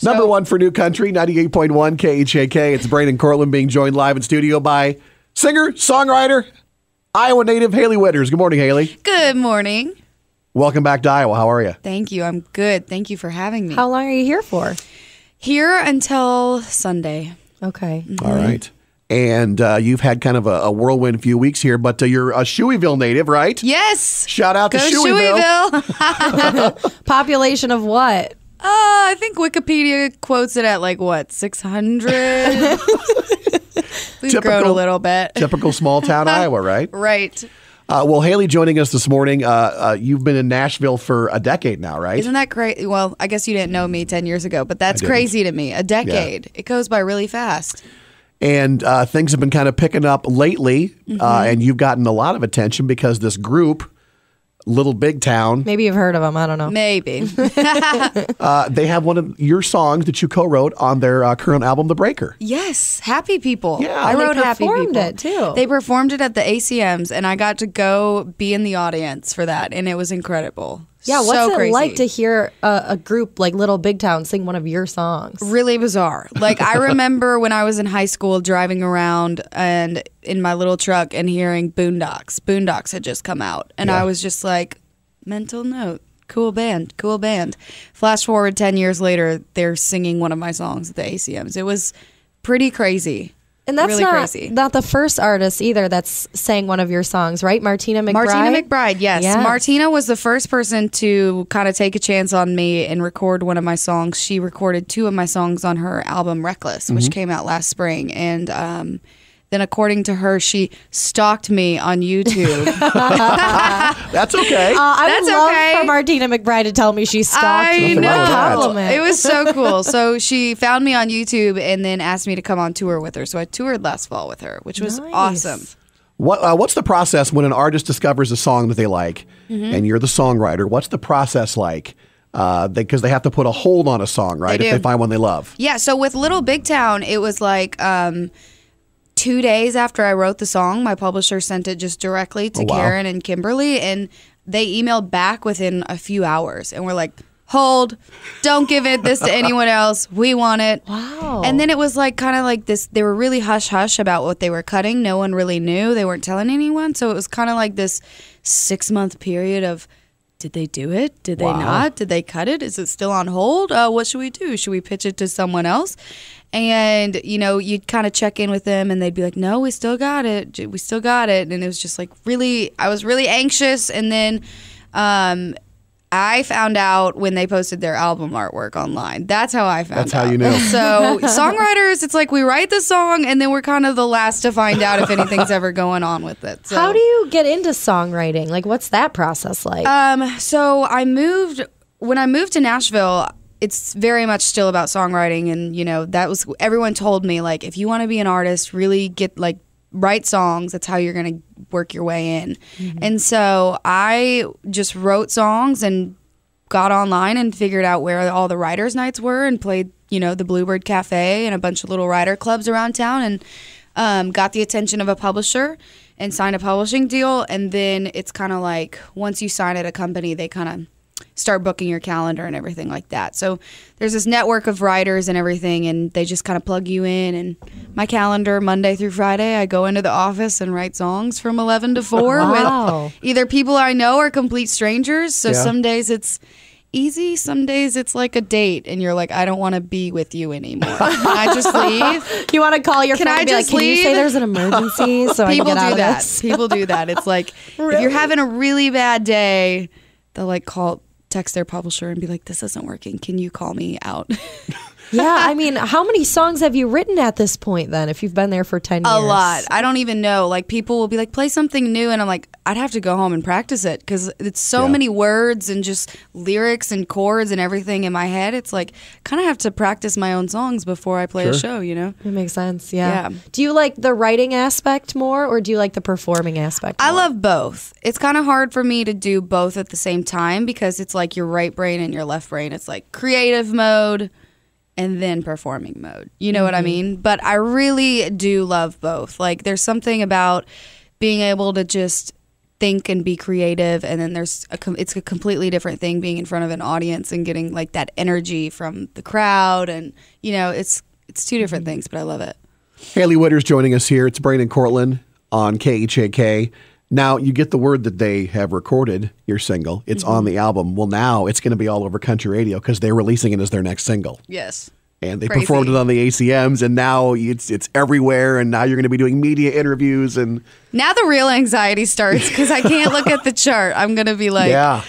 Number one for New Country, 98.1 KHAK. It's Brain and Courtlin being joined live in studio by singer, songwriter, Iowa native Hailey Whitters. Good morning, Hailey. Good morning. Welcome back to Iowa. How are you? Thank you. I'm good. Thank you for having me. How long are you here for? Here until Sunday. Okay. Mm-hmm. All right. And you've had kind of a whirlwind few weeks here, but you're a Shoeyville native, right? Yes. Shout out to Go Shoeyville. Population of what? I think Wikipedia quotes it at 600? We've grown a little bit. Typical small town Iowa, right? Right. Well, Hailey joining us this morning. You've been in Nashville for a decade now, right? Isn't that crazy? Well, I guess you didn't know me 10 years ago, but that's crazy to me. A decade. Yeah. It goes by really fast. And things have been kind of picking up lately, and you've gotten a lot of attention because this group, Little Big Town. Maybe you've heard of them. I don't know. Maybe. They have one of your songs that you co-wrote on their current album, The Breaker. Yes. Happy People. Yeah. I wrote Happy People. They performed it, too. They performed it at the ACMs, and I got to go be in the audience for that, and it was incredible. Yeah, what's so it crazy. like to hear a group like Little Big Town sing one of your songs? Really bizarre. I remember when I was in high school driving around and in my little truck and hearing Boondocks. Boondocks had just come out. And I was just like, mental note. Cool band. Cool band. Flash forward 10 years later, they're singing one of my songs at the ACMs. It was pretty crazy. And that's really crazy. Not the first artist either that's sang one of your songs, right? Martina McBride? Martina McBride, yes. Martina was the first person to kind of take a chance on me and record one of my songs. She recorded two of my songs on her album Reckless, which came out last spring. And then according to her, she stalked me on YouTube. That's okay. I would love for Martina McBride to tell me she stalked me. I know. Compliment. It was so cool. So she found me on YouTube and then asked me to come on tour with her. So I toured last fall with her, which was awesome. What's the process when an artist discovers a song that they like and you're the songwriter? What's the process like? Because they have to put a hold on a song, right? If they find one they love. Yeah. So with Little Big Town, it was 2 days after I wrote the song, my publisher sent it just directly to Karen and Kimberly, and they emailed back within a few hours and were like, hold, don't give this to anyone else. We want it. Wow. And then it was kind of this, they were really hush-hush about what they were cutting. No one really knew. They weren't telling anyone. So it was kind of this 6-month period of, did they do it? Did they not? Did they cut it? Is it still on hold? What should we do? Should we pitch it to someone else? And, you'd kind of check in with them and they'd be like, no, we still got it. We still got it. And it was just really, I was really anxious. And then I found out when they posted their album artwork online. That's how I found out. That's how you knew. So songwriters, it's we write the song and then we're kind of the last to find out if anything's ever going on with it. So. How do you get into songwriting? What's that process like? So when I moved to Nashville, it's very much still about songwriting. And, that was, everyone told me, if you want to be an artist, really get, write songs. That's how you're going to work your way in. Mm-hmm. And so I just wrote songs and got online and figured out where all the writers' nights were and played, the Bluebird Cafe and a bunch of little writer clubs around town and got the attention of a publisher and signed a publishing deal. And then it's kind of once you sign at a company, they kind of start booking your calendar and everything like that. So there's this network of writers and everything, and they just kind of plug you in. And my calendar, Monday through Friday, I go into the office and write songs from 11 to 4 with either people I know or complete strangers. So some days it's easy. Some days it's like a date, and you're like, I don't want to be with you anymore. Can I just leave? You want to call your friend and be like, can you say there's an emergency so I can get out of this? People do that. It's if you're having a really bad day, they'll text their publisher and be like, this isn't working. Can you call me out? Yeah, I mean, how many songs have you written at this point then, if you've been there for 10 years? A lot. I don't even know. People will be like, play something new, and I'm like, I'd have to go home and practice it because it's so many words and just lyrics and chords and everything in my head. It's kind of have to practice my own songs before I play a show, It makes sense, yeah. Do you like the writing aspect more, or do you like the performing aspect more? I love both. It's kind of hard for me to do both at the same time because it's your right brain and your left brain. It's creative mode and then performing mode. You know what I mean? But I really do love both. There's something about being able to just think and be creative, and then it's a completely different thing being in front of an audience and getting like that energy from the crowd, and it's two different things, but I love it. Hailey Whitters joining us here. It's Brain and Courtlin on KHAK. Now you get the word that they have recorded your single. It's on the album. Well, now it's going to be all over country radio because they're releasing it as their next single. Yes. And they performed it on the ACMs, and now it's everywhere, and now you're going to be doing media interviews. And now the real anxiety starts because I can't look at the chart. I'm going to be like, yeah.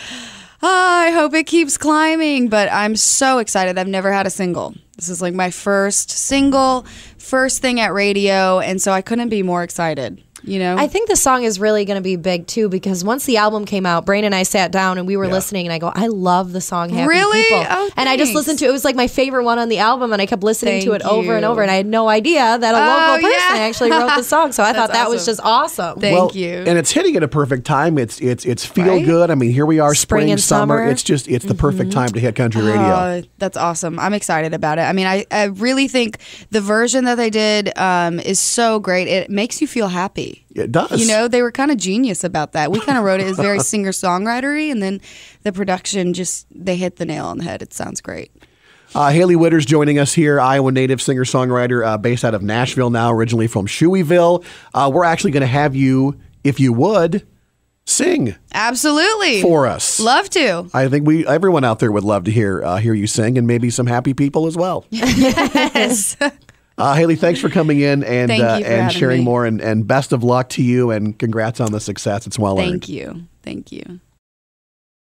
I hope it keeps climbing. But I'm so excited. I've never had a single. This is like my first single, first thing at radio, and so I couldn't be more excited. I think the song is really going to be big too, because once the album came out, Brain and I sat down and we were listening, and I go, I love the song Happy really? People. Oh, and I just listened to it. It was like my favorite one on the album, and I kept listening to it over and over, and I had no idea that a local person actually wrote the song. So I thought that was just awesome. Thank you. And it's hitting at a perfect time. It's feel good. I mean, here we are, spring and summer. It's the perfect time to hit country radio. That's awesome. I'm excited about it. I mean, I really think the version that they did is so great. It makes you feel happy. It does. They were kind of genius about that. We kind of wrote it as very singer-songwriter-y, and then the production they hit the nail on the head. It sounds great. Hailey Whitters joining us here, Iowa native singer-songwriter based out of Nashville now, originally from Shoeyville. We're actually going to have you, if you would, sing. Absolutely. For us. Love to. I think everyone out there would love to hear you sing, and maybe some happy people as well. Yes. Hailey, thanks for coming in and sharing me. more, and best of luck to you, and congrats on the success. It's well earned. Thank you.